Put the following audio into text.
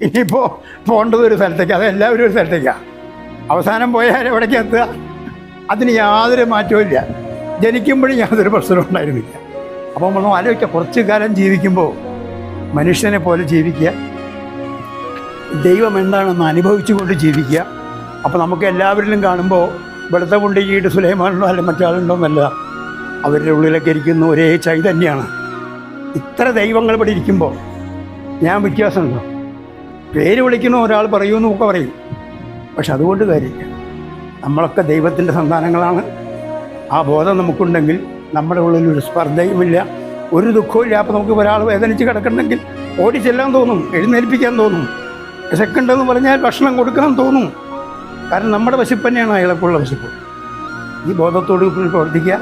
ഇനിയിപ്പോൾ പോകേണ്ടത് ഒരു സ്ഥലത്തേക്ക്, അതെല്ലാവരും ഒരു സ്ഥലത്തേക്കാണ്. അവസാനം പോയാൽ എവിടേക്ക് എത്തുക? അതിന് യാതൊരു മാറ്റവും ഇല്ല. ജനിക്കുമ്പോഴും യാതൊരു പ്രശ്നവും ഉണ്ടായിരുന്നില്ല. അപ്പോൾ നമ്മൾ ആലോചിക്കുക, കുറച്ചു കാലം ജീവിക്കുമ്പോൾ മനുഷ്യനെ പോലെ ജീവിക്കുക, ദൈവം എന്താണെന്ന് അനുഭവിച്ചുകൊണ്ട് ജീവിക്കുക. അപ്പോൾ നമുക്ക് എല്ലാവരിലും കാണുമ്പോൾ വെളുത്ത കൊണ്ടിട്ട് സുലൈമാനുണ്ടോ അല്ലെങ്കിൽ മറ്റാളുണ്ടോ എന്നല്ല, അവരുടെ ഉള്ളിലൊക്കെ ഇരിക്കുന്ന ഒരേ ചൈതന്യമാണ്. ഇത്ര ദൈവങ്ങൾ ഇവിടെ ഇരിക്കുമ്പോൾ ഞാൻ വ്യത്യാസമുണ്ടോ? പേര് വിളിക്കുന്ന ഒരാൾ പറയുമെന്നൊക്കെ പറയും, പക്ഷെ അതുകൊണ്ട് കാര്യമില്ല. നമ്മളൊക്കെ ദൈവത്തിൻ്റെ സന്താനങ്ങളാണ്. ആ ബോധം നമുക്കുണ്ടെങ്കിൽ നമ്മുടെ ഉള്ളിൽ ഒരു സ്പർദ്ധയുമില്ല, ഒരു ദുഃഖവും ഇല്ല. അപ്പോൾ നമുക്ക് ഒരാൾ വേദനിച്ച് കിടക്കണമെങ്കിൽ ഓടി ചെല്ലാൻ തോന്നും, എഴുന്നേൽപ്പിക്കാൻ തോന്നും, വിശക്കുണ്ടെന്ന് പറഞ്ഞാൽ ഭക്ഷണം കൊടുക്കാൻ തോന്നും. കാരണം നമ്മുടെ വിശപ്പ് തന്നെയാണ് അയാൾക്കുള്ള വിശപ്പ്. ഈ ബോധത്തോട് പ്രവർത്തിക്കുക.